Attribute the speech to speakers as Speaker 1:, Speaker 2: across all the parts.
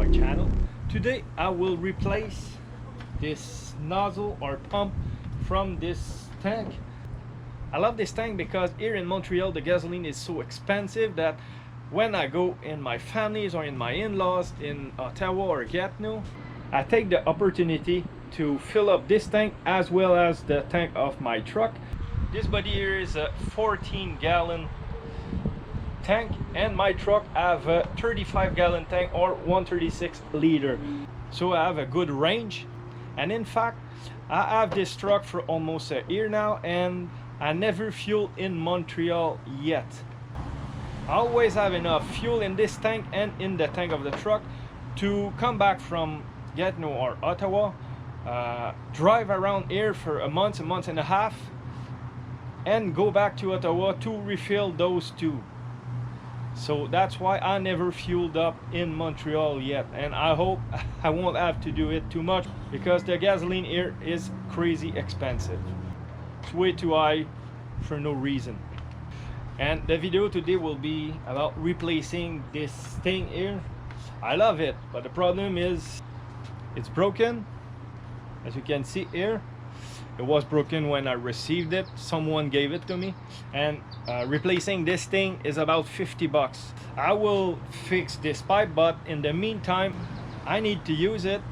Speaker 1: my channel. Today I will replace this nozzle or pump from this tank. I love this tank because here in Montreal the gasoline is so expensive that when I go in my families or in my in-laws in Ottawa or Gatineau, I take the opportunity to fill up this tank as well as the tank of my truck. This body here is a 14-gallon tank, and my truck have a 35-gallon tank or 136 liter, so I have a good range. And in fact, I have this truck for almost a year now and I never fuel in Montreal yet. I always have enough fuel in this tank and in the tank of the truck to come back from Gatineau or Ottawa, drive around here for a month and a half, and go back to Ottawa to refill those two. So that's why I never fueled up in Montreal yet, and I hope I won't have to do it too much because the gasoline here is crazy expensive. It's way too high for no reason. And the video today will be about replacing this thing here. I love it, but the problem is it's broken. As you can see here, it was broken when I received it. Someone gave it to me, and replacing this thing is about 50 bucks. I will fix this pipe, but in the meantime I need to use it,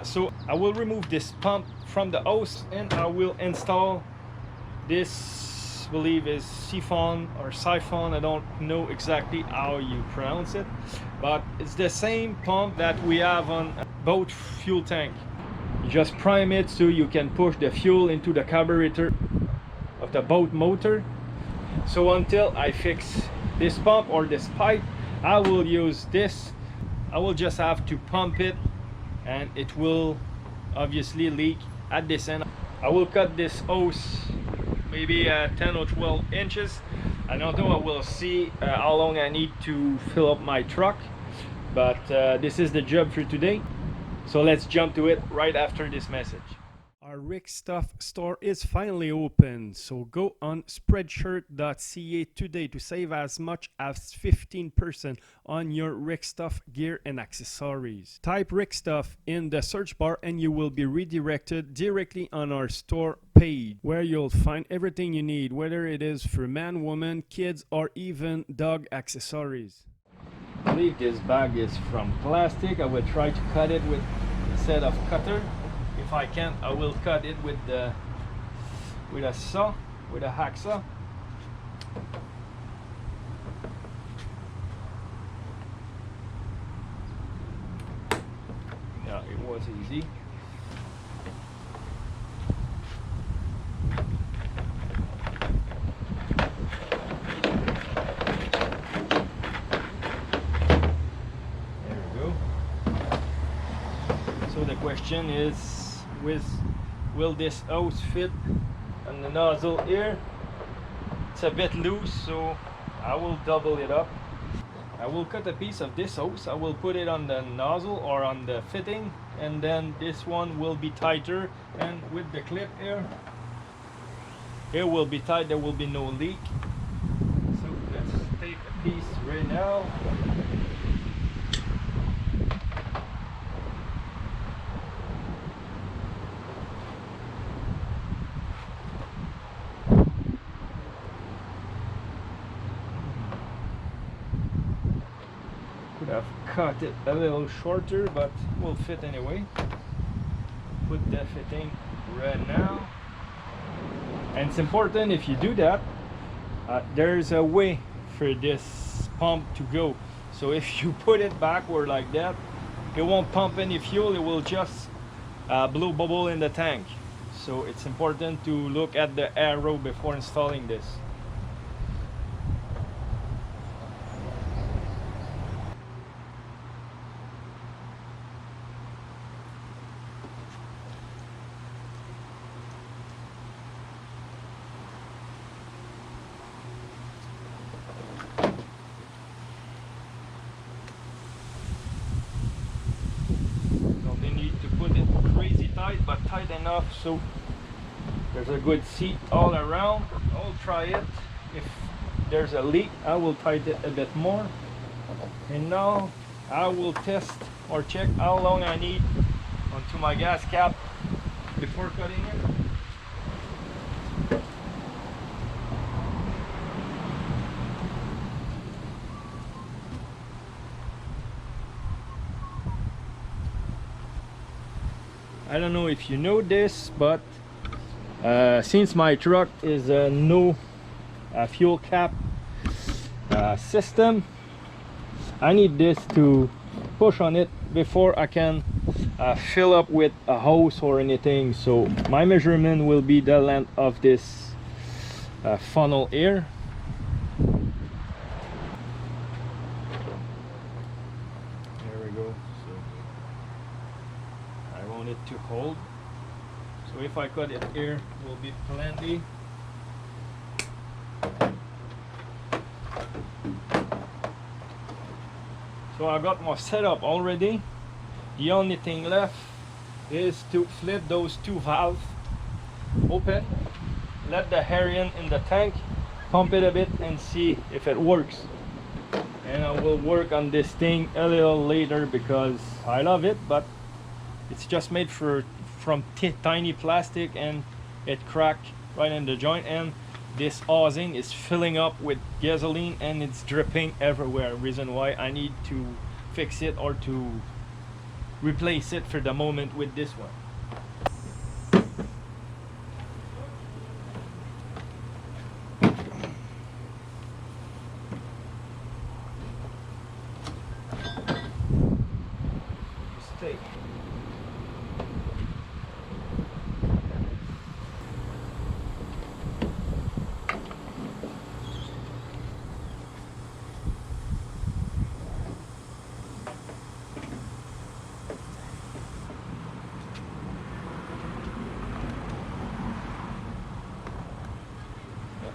Speaker 1: so I will remove this pump from the hose and I will install this, I believe is siphon or siphon, I don't know exactly how you pronounce it, but it's the same pump that we have on both fuel tank. You just prime it so you can push the fuel into the carburetor of the boat motor. So until I fix this pump or this pipe, I will use this. I will just have to pump it and it will obviously leak at this end. I will cut this hose maybe 10 or 12 inches. I don't know, I will see how long I need to fill up my truck, but this is the job for today. So let's jump to it right after this message. Our Rick Stuff store is finally open, so go on spreadshirt.ca today to save as much as 15% on your Rick Stuff gear and accessories. Type Rick Stuff in the search bar and you will be redirected directly on our store page, where you'll find everything you need, whether it is for man, woman, kids, or even dog accessories. I believe this bag is from plastic. I will try to cut it with a set of cutter. If I can't, I will cut it with a saw, with a hacksaw. Yeah, it was easy. So the question is, will this hose fit on the nozzle here? It's a bit loose, so I will double it up. I will cut a piece of this hose, I will put it on the nozzle or on the fitting, and then this one will be tighter, and with the clip here, it will be tight, there will be no leak. So let's take a piece right now. Could have cut it a little shorter, but will fit anyway. Put the fitting right now, and it's important if you do that, there's a way for this pump to go. So if you put it backward like that, it won't pump any fuel, it will just blow bubble in the tank. So it's important to look at the arrow before installing this. Tight, but tight enough so there's a good seat all around. I'll try it. If there's a leak, I will tighten it a bit more. And now I will test or check how long I need onto my gas cap before cutting it. I don't know if you know this, but since my truck is a no fuel cap system, I need this to push on it before I can fill up with a hose or anything. So my measurement will be the length of this funnel here. There we go. So I want it to hold. So if I cut it here, it will be plenty. So I got my setup already. The only thing left is to flip those two valves open, let the air in the tank, pump it a bit and see if it works. And I will work on this thing a little later because I love it, but it's just made from tiny plastic and it cracked right in the joint, and this housing is filling up with gasoline and it's dripping everywhere. Reason why I need to fix it or to replace it for the moment with this one. Stay.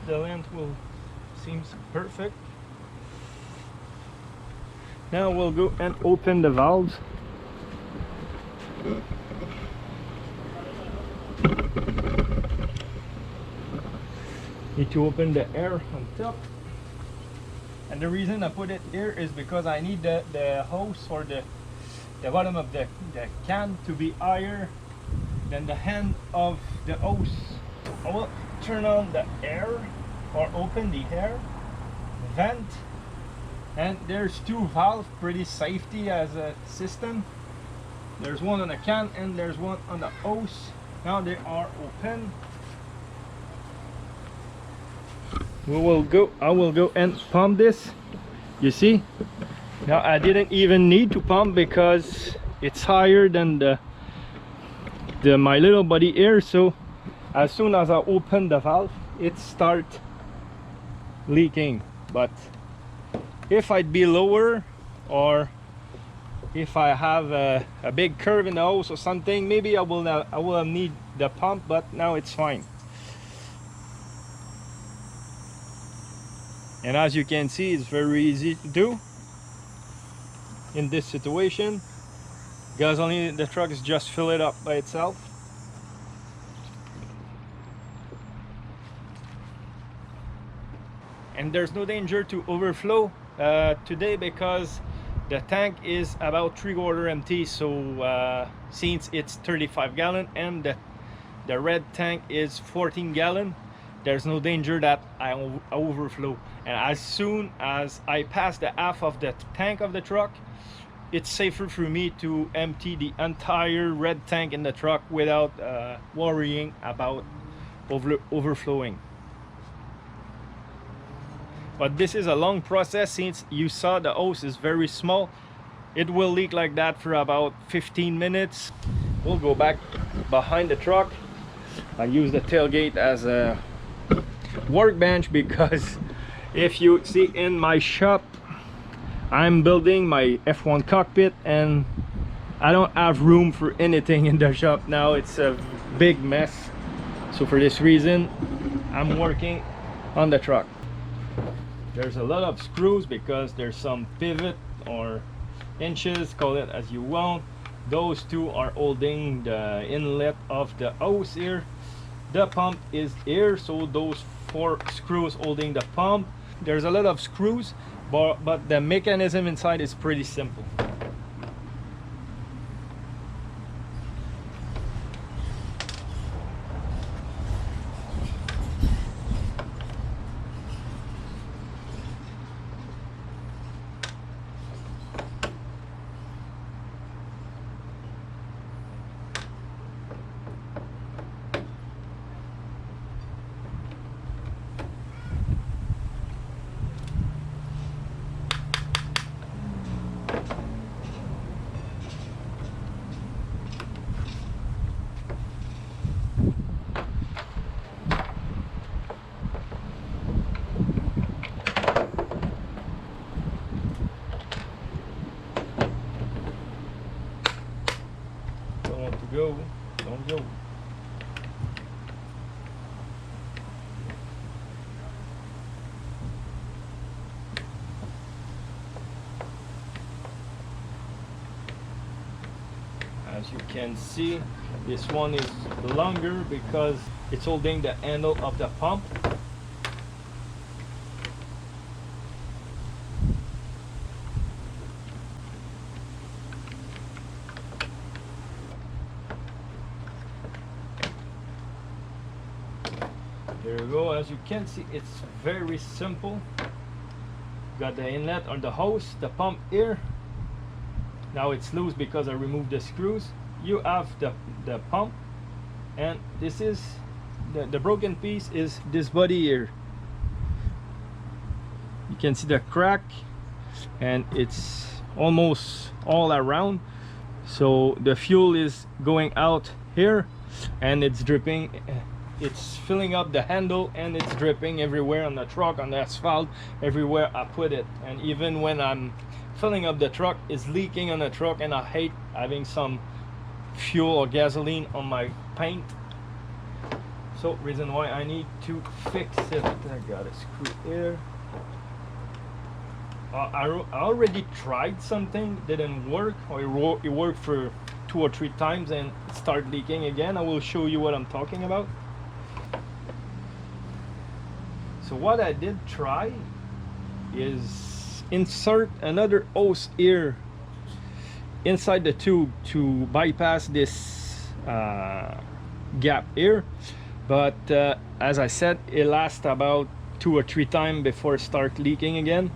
Speaker 1: The length will seems perfect. Now we'll go and open the valves. Need to open the air on top, and the reason I put it here is because I need the hose or the bottom of the can to be higher than the hand of the hose. I will turn on the air or open the air vent, and there's two valves, pretty safety as a system. There's one on the can and there's one on the hose. Now they are open. I will go and pump this. You see, now I didn't even need to pump because it's higher than my little body here. So as soon as I open the valve, it starts leaking. But if I'd be lower, or if I have a big curve in the hose or something, maybe I will need the pump, but now it's fine. And as you can see, it's very easy to do in this situation. Gasoline in the truck is just fill it up by itself. And there's no danger to overflow today because the tank is about 3/4 empty. So since it's 35 gallon and the red tank is 14 gallon, there's no danger that I overflow. And as soon as I pass the half of the tank of the truck, it's safer for me to empty the entire red tank in the truck without worrying about overflowing. But this is a long process. Since you saw the hose is very small, it will leak like that for about 15 minutes. We'll go back behind the truck. I use the tailgate as a workbench because if you see in my shop, I'm building my F1 cockpit and I don't have room for anything in the shop now. It's a big mess. So for this reason, I'm working on the truck. There's a lot of screws because there's some pivot or inches, call it as you want. Those two are holding the inlet of the hose here. The pump is here, so those 4 screws holding the pump. There's a lot of screws but the mechanism inside is pretty simple. Don't want to go, don't go. As you can see, this one is longer because it's holding the handle of the pump. There you go. As you can see, it's very simple. Got the inlet on the hose, the pump here. Now it's loose because I removed the screws. You have the pump, and this is the broken piece is this body here. You can see the crack, and it's almost all around. So the fuel is going out here, and it's dripping. It's filling up the handle, and it's dripping everywhere on the truck, on the asphalt, everywhere I put it. And even when I'm filling up the truck, it's leaking on the truck, and I hate having some fuel or gasoline on my paint. So reason why I need to fix it. I got a screw here. I already tried something, didn't work, or it worked for 2 or 3 times and it started leaking again. I will show you what I'm talking about. So what I did try is insert another hose here inside the tube to bypass this gap here, but as I said, it lasts about 2 or 3 times before it starts leaking again.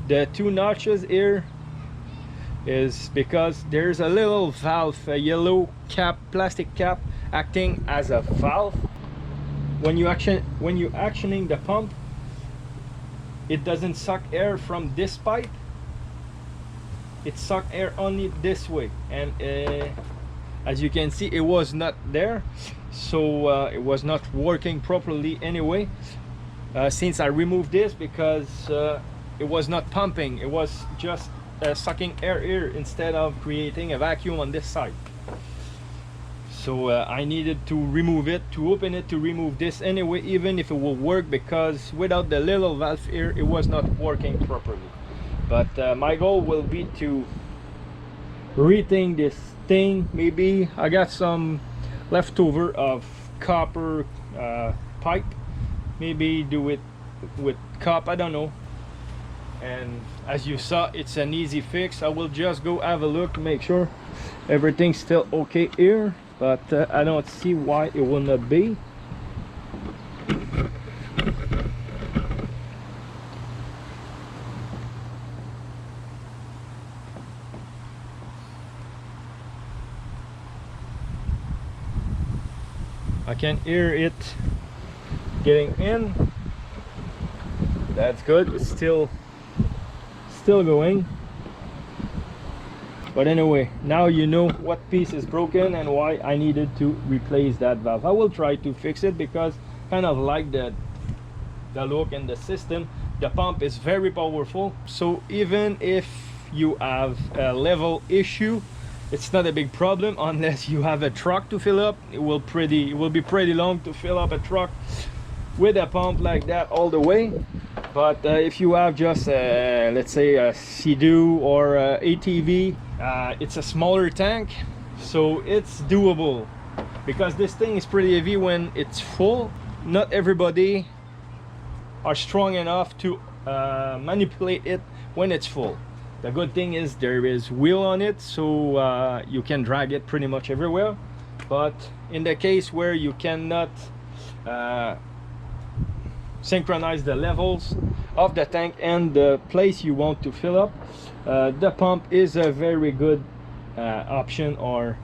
Speaker 1: The 2 notches here is because there's a little valve, a yellow cap, plastic cap, acting as a valve. When you're actioning the pump, it doesn't suck air from this pipe. It sucks air only this way, and as you can see, it was not there, so it was not working properly anyway. Since I removed this, because it was not pumping, it was just sucking air here instead of creating a vacuum on this side. So I needed to remove it, to open it, to remove this anyway, even if it will work, because without the little valve here, it was not working properly. But my goal will be to rethink this thing. Maybe I got some leftover of copper pipe, maybe do it with copper, I don't know. And as you saw, it's an easy fix. I will just go have a look to make sure everything's still okay here, but I don't see why it will not be. I can hear it getting in. That's good. It's still going. But anyway, now you know what piece is broken and why I needed to replace that valve. I will try to fix it because kind of like the look and the system. The pump is very powerful, so even if you have a level issue, it's not a big problem unless you have a truck to fill up. It will be pretty long to fill up a truck with a pump like that all the way. But if you have just let's say a Sea-Doo or a ATV, it's a smaller tank, so it's doable, because this thing is pretty heavy when it's full. Not everybody are strong enough to manipulate it when it's full. The good thing is there is wheel on it, so you can drag it pretty much everywhere. But in the case where you cannot synchronize the levels of the tank and the place you want to fill up, the pump is a very good option or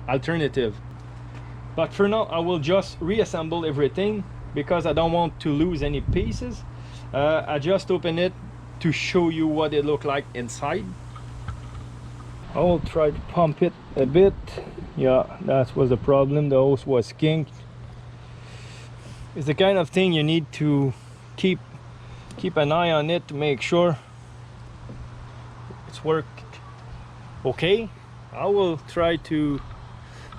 Speaker 1: alternative. But for now I will just reassemble everything because I don't want to lose any pieces. I just open it to show you what it looked like inside. I will try to pump it a bit. Yeah, that was the problem, the hose was kinked. It's the kind of thing you need to keep an eye on it to make sure it's work okay. I will try to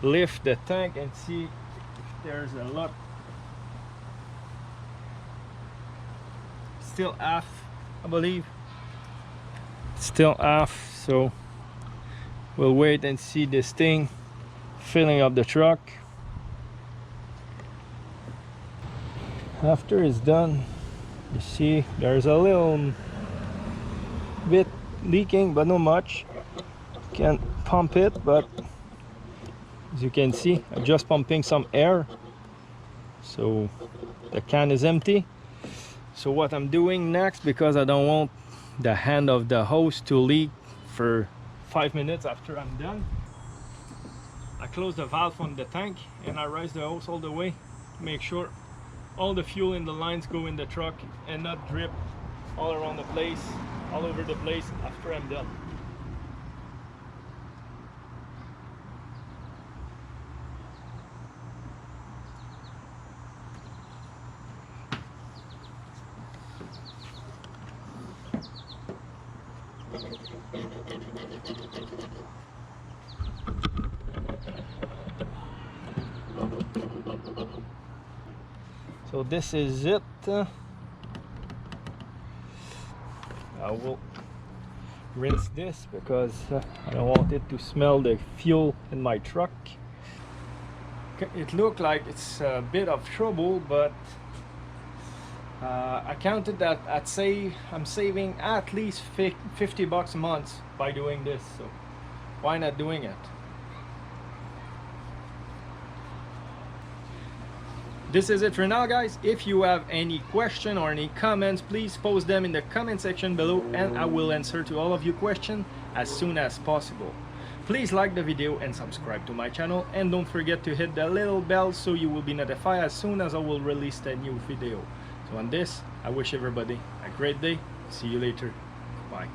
Speaker 1: lift the tank and see if there's a lot. Still half, I believe. Still half, so we'll wait and see this thing filling up the truck. After it's done, you see there's a little bit leaking, but not much. Can't pump it, but as you can see, I'm just pumping some air, so the can is empty. So what I'm doing next, because I don't want the hand of the hose to leak for 5 minutes after I'm done, I close the valve on the tank and I raise the hose all the way to make sure all the fuel in the lines go in the truck and not drip all around the place, all over the place after I'm done. So this is it. I will rinse this because I don't want it to smell the fuel in my truck. It looked like it's a bit of trouble, but I counted that I'm saving at least $50 a month by doing this, so why not doing it? This is it for now, guys. If you have any question or any comments, please post them in the comment section below and I will answer to all of your questions as soon as possible. Please like the video and subscribe to my channel, and don't forget to hit the little bell so you will be notified as soon as I will release a new video. So on this, I wish everybody a great day. See you later. Bye.